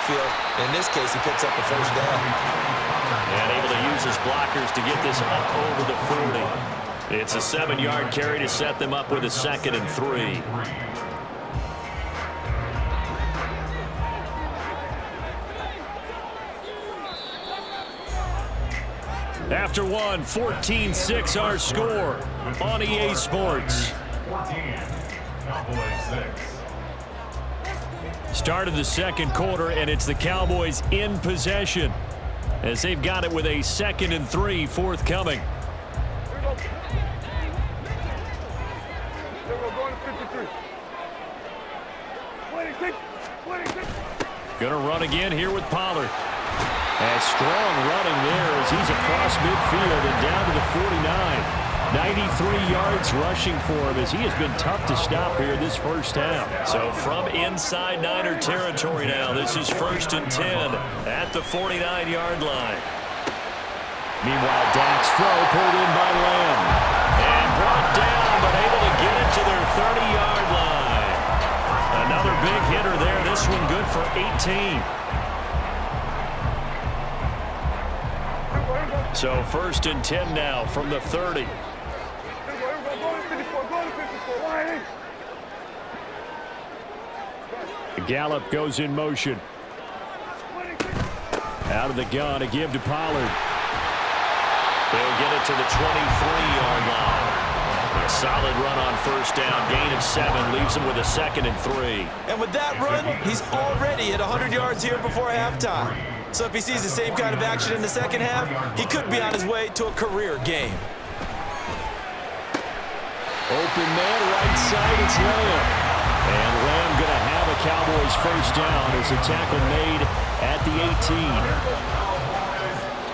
backfield. In this case, he picks up a first down. And able to use his blockers to get this up over the 40. It's a 7-yard carry to set them up with a 2nd and 3. After one, 14-6 our score on EA Sports. 14, Cowboys 6. Start of the second quarter, and it's the Cowboys in possession as they've got it with a 2nd and 3 forthcoming. Gonna run again here with Pollard. And strong running there as he's across midfield and down to the 49. 93 yards rushing for him as he has been tough to stop here this first half. So from inside Niner territory now, this is 1st and 10 at the 49-yard line. Meanwhile, Dak's throw pulled in by Lamb. And brought down, but able to get it to their 30-yard line. Another big hitter there. This one good for 18. So 1st and 10 now from the 30. Gallup goes in motion. Out of the gun, a give to Pollard. They'll get it to the 23-yard line. A solid run on 1st down. Gain of 7 leaves him with a 2nd and 3. And with that run, he's already at 100 yards here before halftime. So if he sees the same kind of action in the second half, he could be on his way to a career game. Open man, right side, it's Lamb. And Lamb going to have a Cowboys first down as a tackle made at the 18.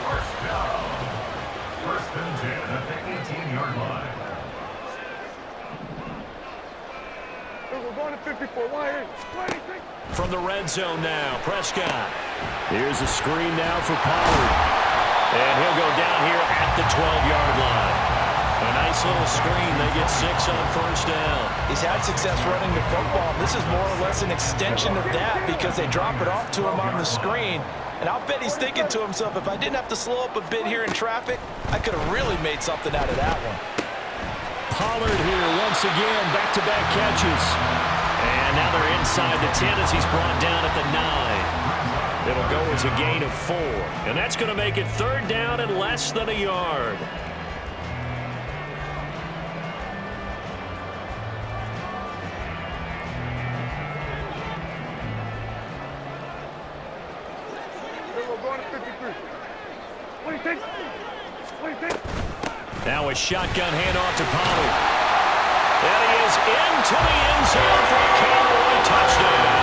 First down. 1st and 10 at the 18-yard line. From the red zone now, Prescott. Here's a screen now for Pollard. And he'll go down here at the 12-yard line. A nice little screen. They get 6 on 1st down. He's had success running the football. This is more or less an extension of that because they drop it off to him on the screen. And I'll bet he's thinking to himself, if I didn't have to slow up a bit here in traffic, I could have really made something out of that one. Pollard here once again, back-to-back catches. And now they're inside the 10 as he's brought down at the 9. It'll go as a gain of 4. And that's going to make it 3rd down and less than a yard. Now a shotgun handoff to Pollard. And he is into the end zone for a Cowboy touchdown.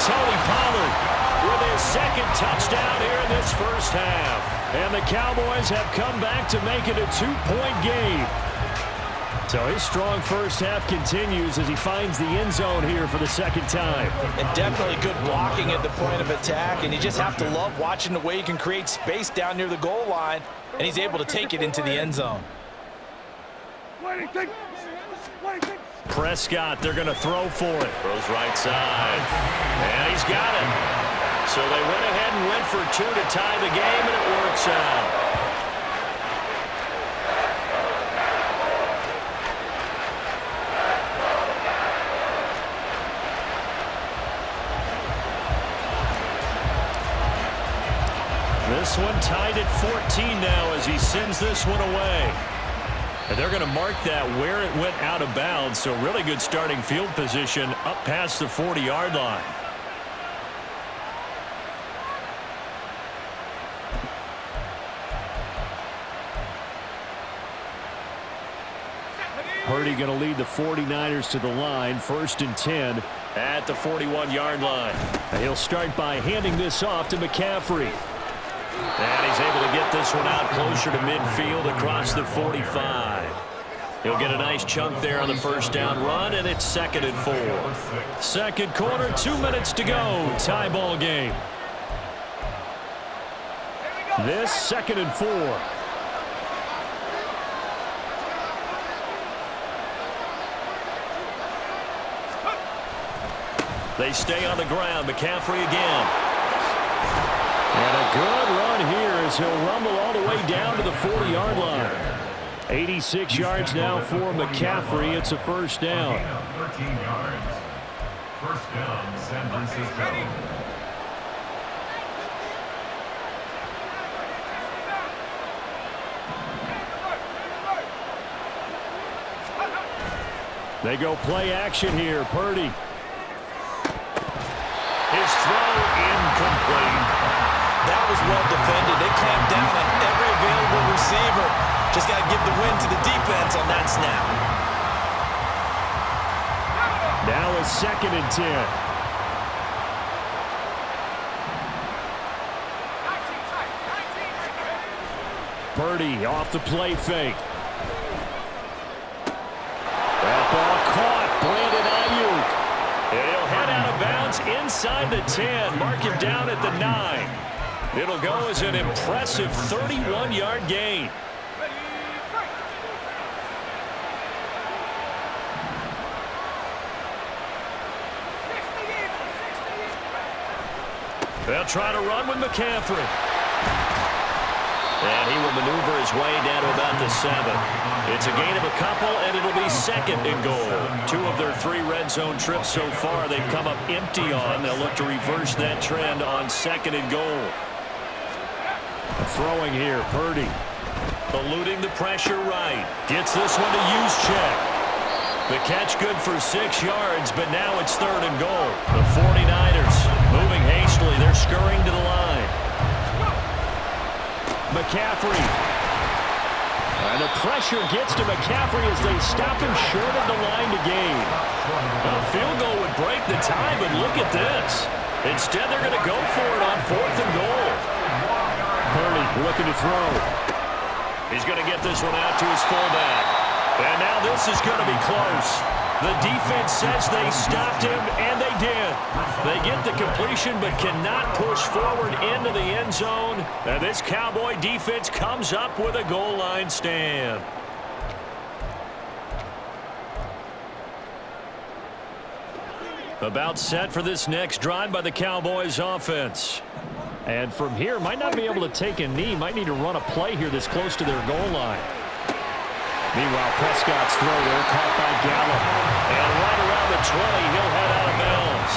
Tony Pollard with his 2nd touchdown here in this first half. And the Cowboys have come back to make it a 2-point game. So his strong first half continues as he finds the end zone here for the 2nd time. And definitely good blocking at the point of attack. And you just have to love watching the way he can create space down near the goal line. And he's able to take it into the end zone. Prescott, they're going to throw for it. Throws right side. And he's got it. So they went ahead and went for 2 to tie the game, and it works out. This one tied at 14 now as he sends this one away. And they're going to mark that where it went out of bounds. So really good starting field position up past the 40-yard line. Purdy going to lead the 49ers to the line. 1st and 10 at the 41-yard line. And he'll start by handing this off to McCaffrey. And he's able to get this one out closer to midfield across the 45. He'll get a nice chunk there on the first down run, and it's 2nd and 4. Second quarter, 2 minutes to go. Tie ball game. This 2nd and 4. They stay on the ground. McCaffrey again. And a good run here as he'll rumble all the way down to the 40-yard line. 86 yards now for McCaffrey. It's a first down. 13 yards. First down, San Francisco. They go play action here. Purdy. His throw incomplete. That was well defended. They clamped down on every available receiver. Just got to give the win to the defense on that snap. Now a 2nd and 10. Purdy off the play fake. That ball caught. Brandon Ayuk. He'll head out of bounds inside the 10. Mark him down at the 9. It'll go as an impressive 31-yard gain. They'll try to run with McCaffrey. And he will maneuver his way down to about the 7. It's a gain of a couple, and it'll be 2nd and goal. 2 of their 3 red zone trips so far they've come up empty on. They'll look to reverse that trend on 2nd and goal. Throwing here, Purdy. Eluding the pressure right. Gets this one to use check. The catch good for 6 yards, but now it's 3rd and goal. The 49ers moving hastily. They're scurrying to the line. McCaffrey. And the pressure gets to McCaffrey as they stop him short of the line to gain. A field goal would break the tie, but look at this. Instead, they're going to go for it on 4th and goal. Purdy looking to throw. He's going to get this one out to his fullback. And now this is going to be close. The defense says they stopped him, and they did. They get the completion but cannot push forward into the end zone. And this Cowboy defense comes up with a goal line stand. About set for this next drive by the Cowboys offense. And from here, might not be able to take a knee. Might need to run a play here that's close to their goal line. Meanwhile, Prescott's throw there caught by Gallup. And right around the 20, he'll head out of bounds.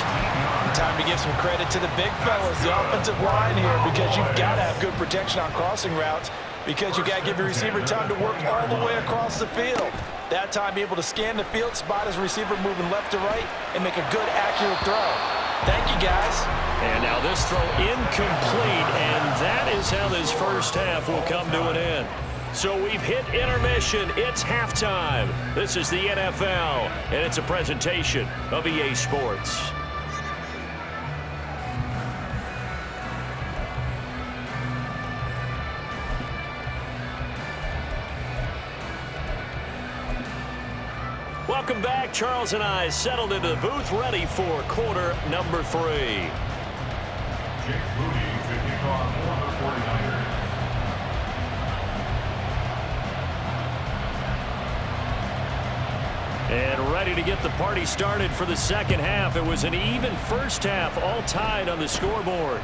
Time to give some credit to the big fellas, the offensive line here, because you've got to have good protection on crossing routes, because you've got to give your receiver time to work all the way across the field. That time, be able to scan the field, spot his receiver moving left to right, and make a good, accurate throw. Thank you, guys. And now this throw incomplete, and that is how this first half will come to an end. So we've hit intermission. It's halftime. This is the NFL, and it's a presentation of EA Sports. Welcome back. Charles and I settled into the booth, ready for quarter number 3. Jake Moody to kick off for the 49ers. And ready to get the party started for the second half. It was an even first half, all tied on the scoreboard.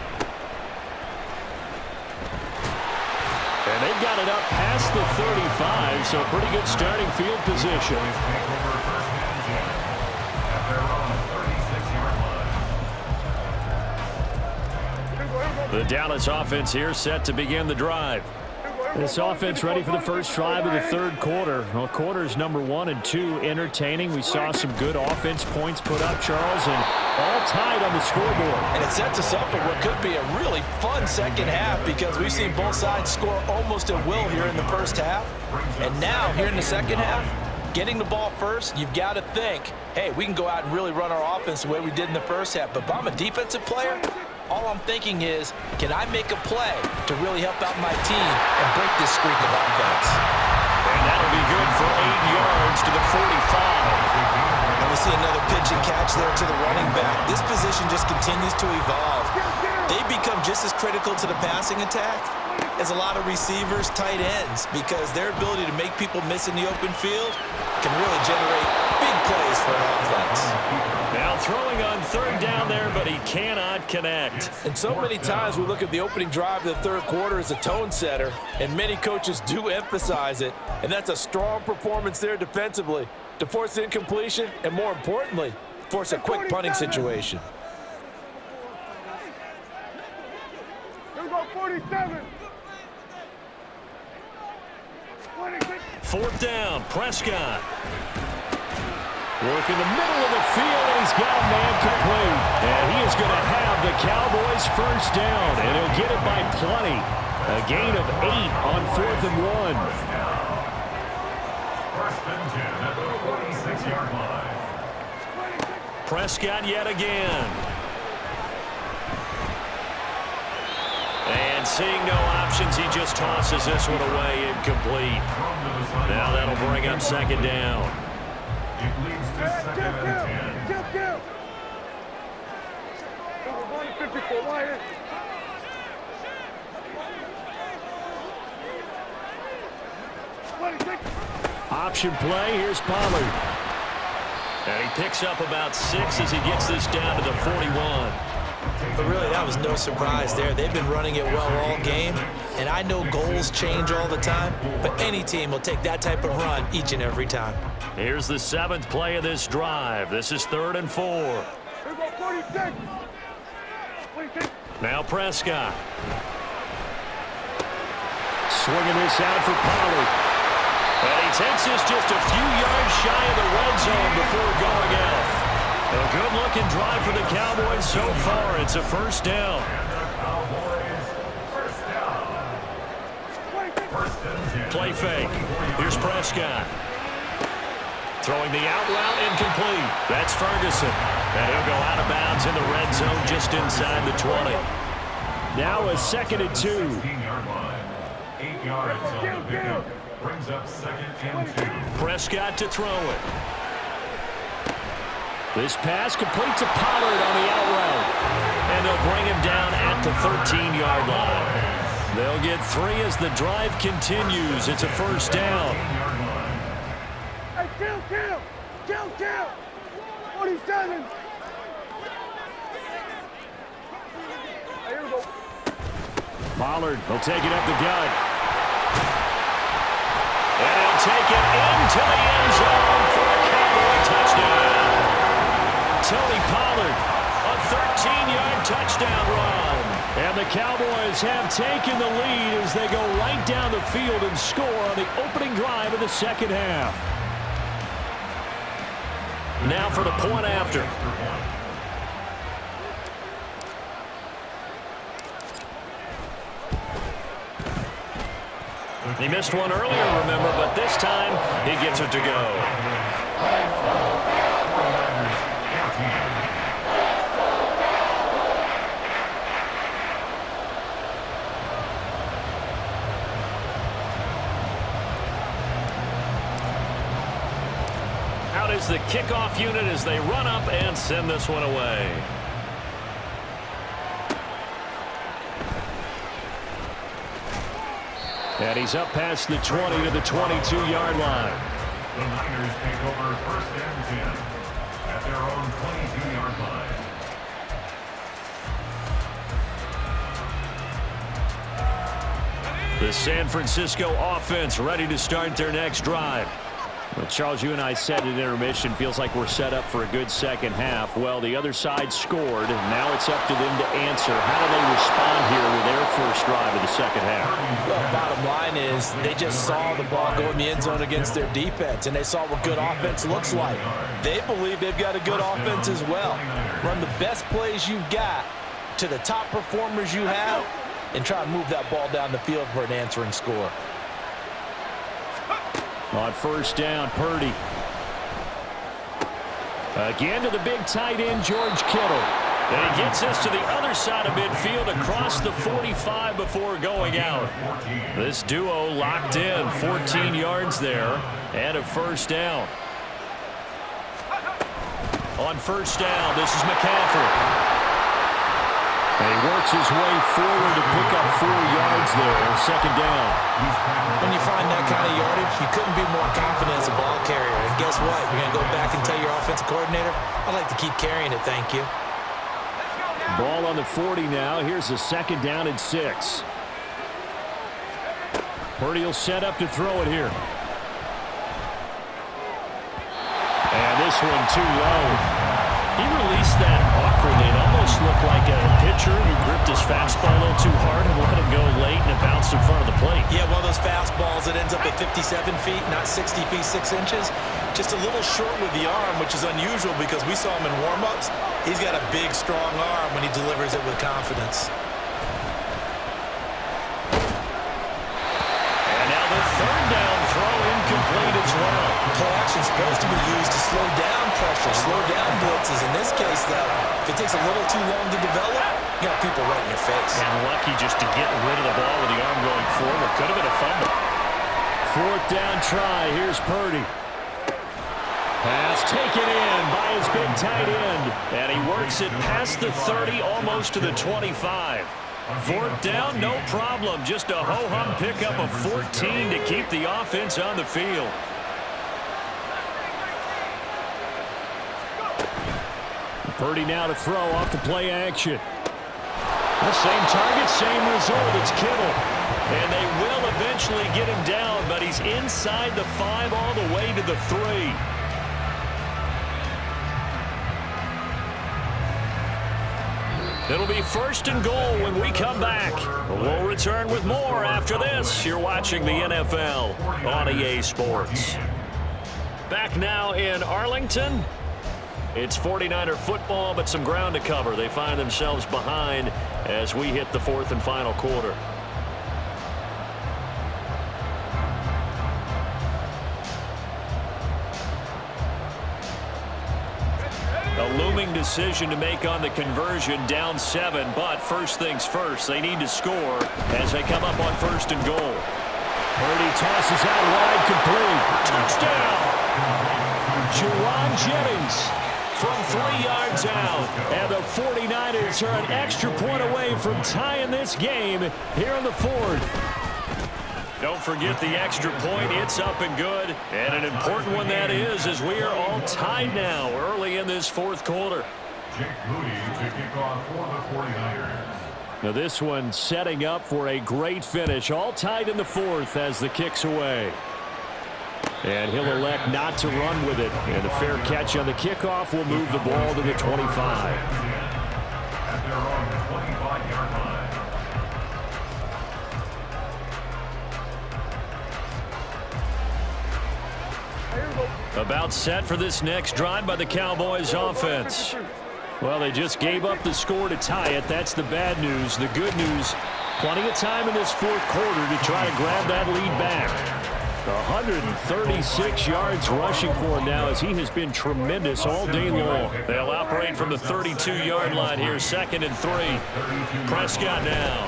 And they've got it up past the 35, so pretty good starting field position. The Dallas offense here set to begin the drive. This offense ready for the first drive of the third quarter. Well, quarters number 1 and 2 entertaining. We saw some good offense points put up, Charles, and all tied on the scoreboard. And it sets us up for what could be a really fun second half, because we've seen both sides score almost at will here in the first half. And now, here in the second half, getting the ball first, you've got to think, hey, we can go out and really run our offense the way we did in the first half. But if I'm a defensive player, all I'm thinking is, can I make a play to really help out my team and break this streak of offense? And that'll be good for 8 yards to the 45. And we see another pitch and catch there to the running back. This position just continues to evolve. They become just as critical to the passing attack as a lot of receivers, tight ends, because their ability to make people miss in the open field can really generate big plays for an offense. Now throwing on third down there, but he cannot connect. And so many times we look at the opening drive of the third quarter as a tone setter, and many coaches do emphasize it. And that's a strong performance there defensively to force incompletion and, more importantly, force a quick punting situation. Here we go, 47. 26. Fourth down, Prescott. Working the middle of the field, and he's got a man complete. And he is going to have the Cowboys first down, and he'll get it by plenty. A gain of 8 on 4th and 1. First and 10 at the 46-yard line. Prescott yet again. And seeing no options, he just tosses this one away, incomplete. Now that'll bring up second down. It leads to second and 10. Kill. Number 154, Wyatt. Option play, here's Pollard. And he picks up about 6 as he gets this down to the 41. But really, that was no surprise there. They've been running it well all game, and I know goals change all the time, but any team will take that type of run each and every time. Here's the 7th play of this drive. This is 3rd and 4. Here we go, 46. 26. Now Prescott. Swinging this out for Pollard. And he takes this just a few yards shy of the red zone before going out. A good-looking drive for the Cowboys so far. It's a first down. Play fake. Here's Prescott. Throwing the out route incomplete. That's Ferguson. And he'll go out of bounds in the red zone just inside the 20. Now a 2nd and 2. 16-yard line. 8 yards on the pickup. Brings up second and 2. Prescott to throw it. This pass complete to Pollard on the out route. And they'll bring him down at the 13-yard line. They'll get 3 as the drive continues. It's a first down. Hey, kill. 47. Hey, here we go. Pollard will take it up the gut. And he'll take it into the end zone for a Cowboy touchdown. Tony Pollard, a 13-yard touchdown run. And the Cowboys have taken the lead as they go right down the field and score on the opening drive of the second half. Now for the point after. He missed one earlier, remember, but this time he gets it to go. Out is the kickoff unit as they run up and send this one away. And he's up past the 20 to the 22-yard line. The Niners take over first and 10 at their own 22-yard line. The San Francisco offense ready to start their next drive. Well, Charles, you and I said in intermission, feels like we're set up for a good second half. Well, the other side scored, and now it's up to them to answer. How do they respond here with their first drive of the second half? Well, bottom line is they just saw the ball go in the end zone against their defense, and they saw what good offense looks like. They believe they've got a good offense as well. Run the best plays you've got to the top performers you have, and try to move that ball down the field for an answering score. On first down, Purdy. Again to the big tight end, George Kittle. And he gets this to the other side of midfield across the 45 before going out. This duo locked in, 14 yards there, and a first down. On first down, this is McCaffrey. And he works his way forward to pick up 4 yards there on second down. When you find that kind of yardage, you couldn't be more confident as a ball carrier. And guess what? You're going to go back and tell your offensive coordinator, I'd like to keep carrying it, thank you. Ball on the 40 now. Here's a second down and 6. Purdy will set up to throw it here. And this one too low. He released that awkwardly. It almost looked like a pitcher who gripped his fastball a little too hard and let it go late, and it bounced in front of the plate. Yeah, one of those fastballs that ends up at 57 feet, not 60 feet, 6 inches. Just a little short with the arm, which is unusual because we saw him in warm-ups. He's got a big, strong arm when he delivers it with confidence. And now the third down throw incomplete as well. Play action is supposed to be used to slow down pressure, slow down blitzes. In this case, though, if it takes a little too long to develop, you got people right in your face. And lucky just to get rid of the ball with the arm going forward. Could have been a fumble. Fourth down try. Here's Purdy. Pass taken in by his big tight end. And he works it past the 30, almost to the 25. Fourth down, no problem. Just a ho-hum pickup of 14 to keep the offense on the field. Purdy now to throw off the play action. The same target, same result. It's Kittle. And they will eventually get him down, but he's inside the 5 all the way to the 3. It'll be first and goal when we come back. We'll return with more after this. You're watching the NFL on EA Sports. Back now in Arlington. It's 49er football, but some ground to cover. They find themselves behind as we hit the fourth and final quarter. A looming decision to make on the conversion, down 7, but first things first, they need to score as they come up on first and goal. Purdy tosses out wide, complete. Touchdown! Juwan Jennings from 3 yards out, and the 49ers are an extra point away from tying this game here in the fourth. Don't forget the extra point. It's up and good. And an important one that is, as we are all tied now early in this fourth quarter. Jake Moody to kick off for the 49ers. Now this one setting up for a great finish. All tied in the fourth as the kick's away. And he'll elect not to run with it. And a fair catch on the kickoff will move the ball to the 25. At their own 25-yard line. About set for this next drive by the Cowboys offense. Well, they just gave up the score to tie it. That's the bad news. The good news, plenty of time in this fourth quarter to try to grab that lead back. 136 yards rushing for him now as he has been tremendous all day long. They'll operate from the 32-yard line here, 2nd and 3. Prescott now.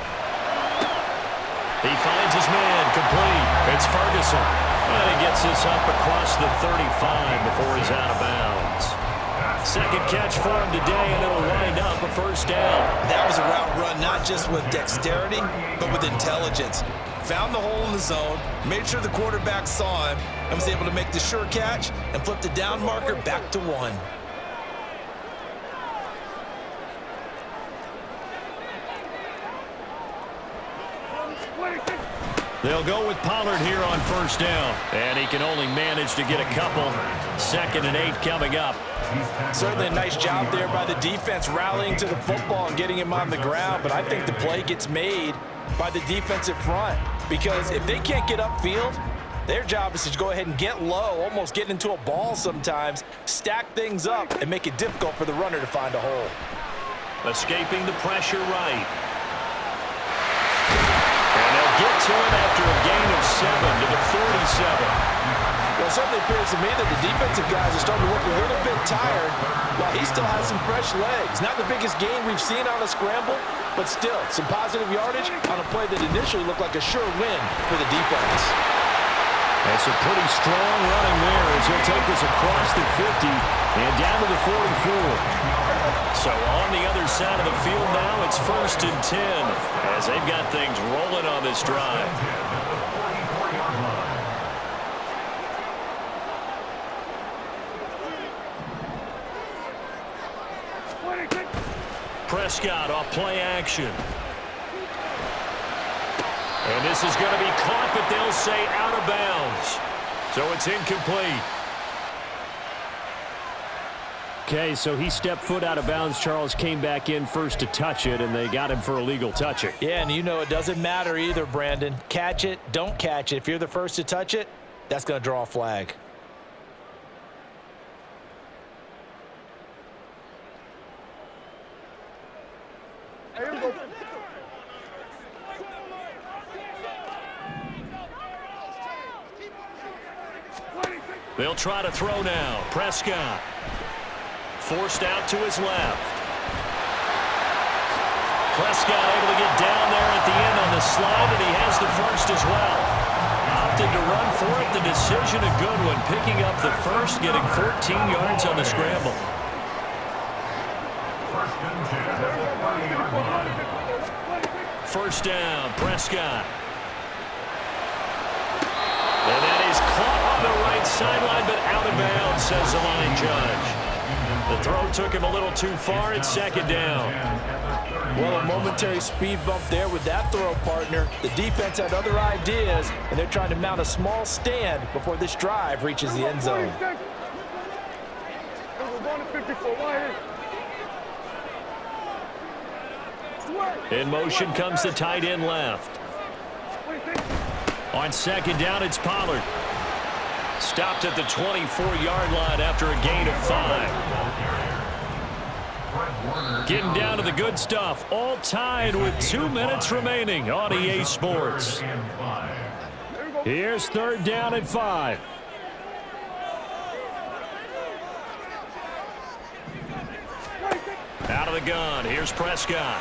He finds his man, complete. It's Ferguson. And he gets this up across the 35 before he's out of bounds. Second catch for him today, and it'll wind up a first down. That was a route run not just with dexterity, but with intelligence. Found the hole in the zone, made sure the quarterback saw him, and was able to make the sure catch and flip the down marker back to 1. They'll go with Pollard here on first down. And he can only manage to get a couple. 2nd and 8 coming up. Certainly a nice job there by the defense rallying to the football and getting him on the ground. But I think the play gets made by the defensive front. Because if they can't get upfield, their job is to go ahead and get low, almost get into a ball sometimes, stack things up, and make it difficult for the runner to find a hole. Escaping the pressure right. Get to him after a gain of 7 to the 47. Well, it certainly appears to me that the defensive guys are starting to look a little bit tired while he still has some fresh legs. Not the biggest gain we've seen on a scramble, but still some positive yardage on a play that initially looked like a sure win for the defense. And some pretty strong running there as he'll take this across the 50 and down to the 44. So on the other side of the field now, it's 1st and 10 as they've got things rolling on this drive. Prescott off play action. And this is going to be caught, but they'll say out of bounds. So it's incomplete. Okay, so he stepped foot out of bounds. Charles came back in first to touch it, and they got him for illegal touching. Yeah, and you know it doesn't matter either, Brandon. Catch it, don't catch it. If you're the first to touch it, that's going to draw a flag. They'll try to throw now. Prescott forced out to his left. Prescott able to get down there at the end on the slide, and he has the first as well. Opted to run for it. The decision a good one. Picking up the first, getting 14 yards on the scramble. First down, Prescott. And that is caught on the right sideline, but out of bounds, says the line judge. The throw took him a little too far. It's 2nd down. Well, a momentary speed bump there with that throw, partner. The defense had other ideas, and they're trying to mount a small stand before this drive reaches the end zone. In motion comes the tight end left. On 2nd down, it's Pollard. Stopped at the 24-yard line after a gain of 5. Getting down to the good stuff. All tied with 2 minutes remaining on EA Sports. Here's 3rd down and 5. Out of the gun. Here's Prescott.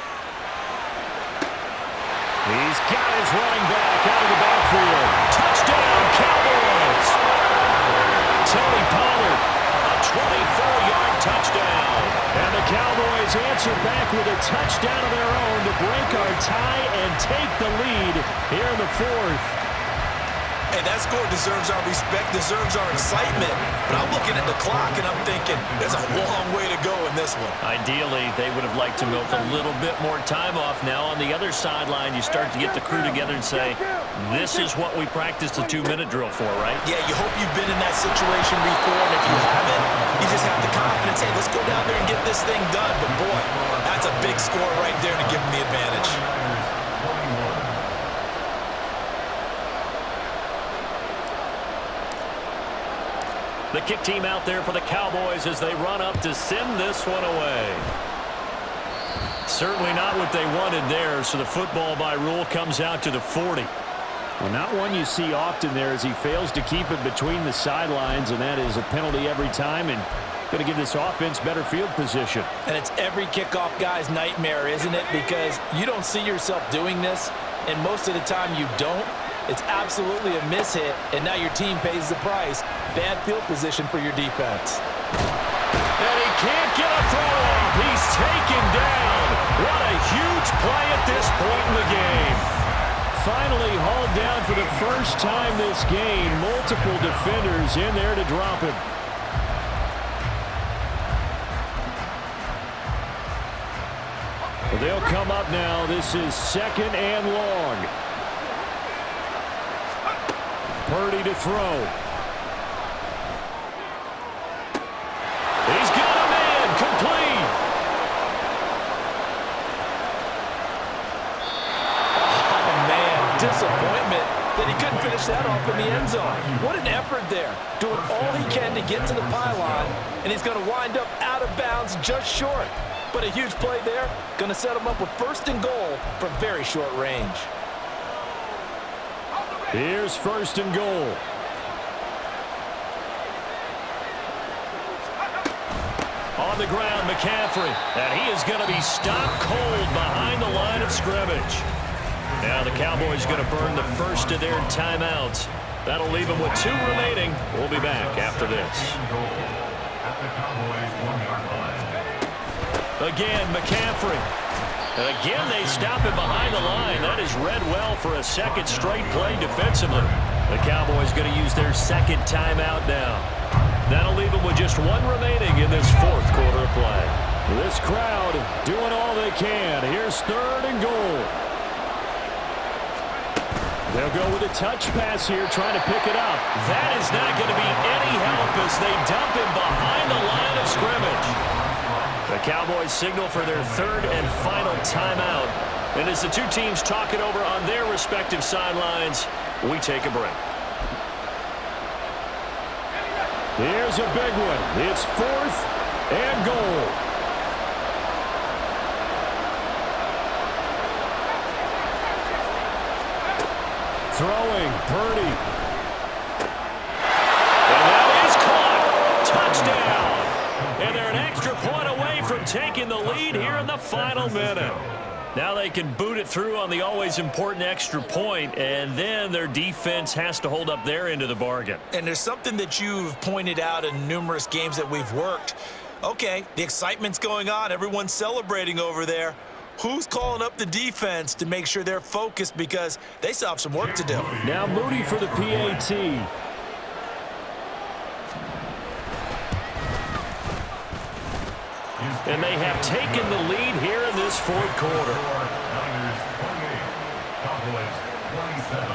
He's got his running back out of the backfield. Touchdown, Cowboys! Tony Pollard, a 24-yard touchdown. And the Cowboys answer back with a touchdown of their own to break our tie and take the lead here in the 4th. Hey, that score deserves our respect, deserves our excitement. But I'm looking at the clock, and I'm thinking there's a long way to go in this one. Ideally, they would have liked to milk a little bit more time off. Now, on the other sideline, you start to get the crew together and say, this is what we practiced the 2-minute drill for, right? Yeah, you hope you've been in that situation before, and if you haven't, you just have the confidence, hey, let's go down there and get this thing done. But, boy, that's a big score right there to give them the advantage. The kick team out there for the Cowboys as they run up to send this one away. Certainly not what they wanted there, so the football by rule comes out to the 40. Well, not one you see often there as he fails to keep it between the sidelines, and that is a penalty every time and going to give this offense better field position. And it's every kickoff guy's nightmare, isn't it? Because you don't see yourself doing this, and most of the time you don't. It's absolutely a mishit, and now your team pays the price. Bad field position for your defense. And he can't get a throw off. He's taken down. What a huge play at this point in the game. Finally hauled down for the first time this game. Multiple defenders in there to drop him. Well, they'll come up now. This is 2nd and long. Purdy to throw. He's got a man. Complete. Oh, man, disappointment that he couldn't finish that off in the end zone. What an effort there. Doing all he can to get to the pylon, and he's going to wind up out of bounds just short. But a huge play there. Going to set him up with 1st and goal from very short range. Here's 1st and goal. On the ground, McCaffrey. And he is going to be stopped cold behind the line of scrimmage. Now the Cowboys going to burn the first of their timeouts That'll leave them with 2 remaining. We'll be back after this. At the Cowboys' 1-yard line. Again, McCaffrey. And again, they stop him behind the line. That is read well for a second straight play defensively. The Cowboys going to use their second timeout now. That'll leave them with just 1 remaining in this 4th quarter of play. This crowd doing all they can. Here's 3rd and goal. They'll go with a touch pass here, trying to pick it up. That is not going to be any help as they dump him behind the line of scrimmage. The Cowboys signal for their 3rd and final timeout. And as the 2 teams talk it over on their respective sidelines, we take a break. Here's a big one. It's 4th and goal. Throwing, Purdy. And that is caught. Touchdown. And they're an extra point away from taking the lead here in the final minute. Now they can boot it through on the always important extra point, and then their defense has to hold up their end of the bargain. And there's something that you've pointed out in numerous games that we've worked. Okay, the excitement's going on. Everyone's celebrating over there. Who's calling up the defense to make sure they're focused because they still have some work to do? Now Moody for the PAT. And they have taken the lead here in this 4th quarter. Niners 28, Cowboys 27.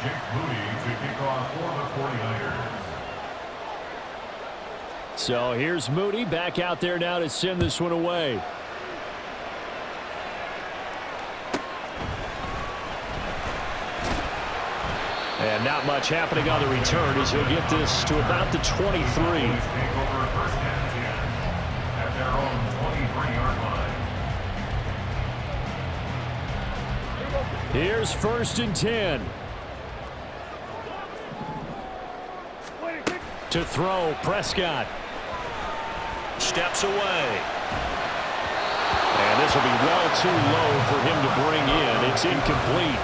Jake Moody to kick off for the 49ers. So here's Moody back out there now to send this one away. And not much happening on the return as he'll get this to about the 23. Take over 1st and 10 at their own 23-yard line. Here's 1st and 10. To throw, Prescott. Steps away. And this will be well too low for him to bring in. It's incomplete.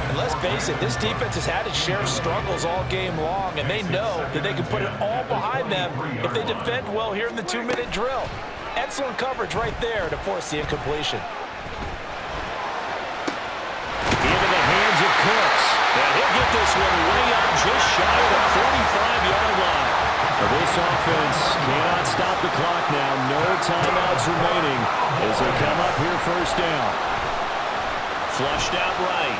And let's face it, this defense has had its share of struggles all game long, and they know that they can put it all behind them if they defend well here in the 2-minute drill. Excellent coverage right there to force the incompletion. Into the hands of Cooks. And he'll get this one way up just shy of the 45-yard line. Well, this offense cannot stop the clock now. No timeouts remaining as they come up here 1st down. Flushed out right.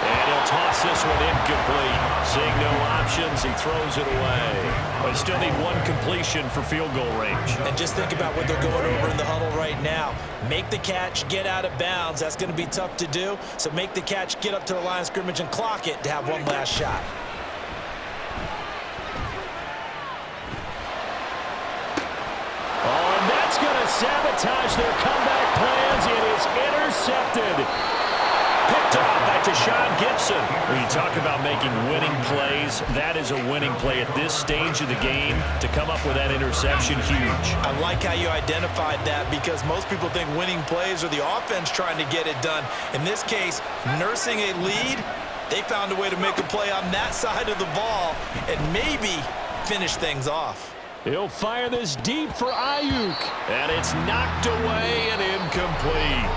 And he'll toss this one incomplete. Seeing no options, he throws it away. But still need 1 completion for field goal range. And just think about what they're going over in the huddle right now. Make the catch, get out of bounds. That's going to be tough to do. So make the catch, get up to the line of scrimmage, and clock it to have 1 last shot. Oh, and that's going to sabotage their comeback plans. It is intercepted. Picked off by Tashawn Gibson. When you talk about making winning plays, that is a winning play at this stage of the game. To come up with that interception, huge. I like how you identified that because most people think winning plays are the offense trying to get it done. In this case, nursing a lead, they found a way to make a play on that side of the ball and maybe finish things off. He'll fire this deep for Ayuk. And it's knocked away and incomplete.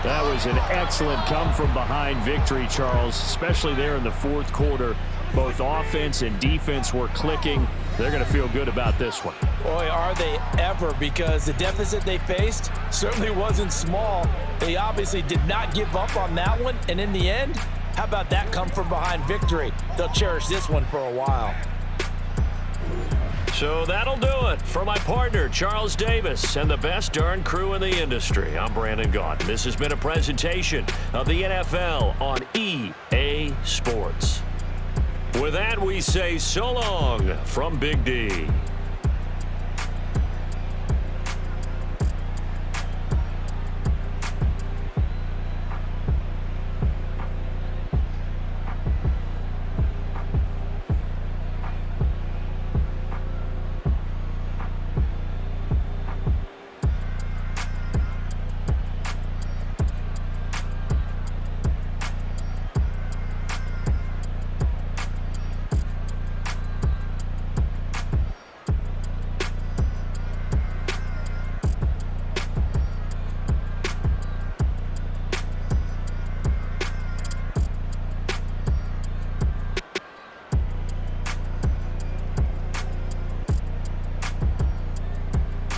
That was an excellent come-from-behind victory, Charles, especially there in the 4th quarter. Both offense and defense were clicking. They're going to feel good about this one. Boy, are they ever, because the deficit they faced certainly wasn't small. They obviously did not give up on that one, and in the end, how about that come-from-behind victory? They'll cherish this one for a while. So that'll do it for my partner, Charles Davis, and the best darn crew in the industry. I'm Brandon Gaudin. This has been a presentation of the NFL on EA Sports. With that, we say so long from Big D.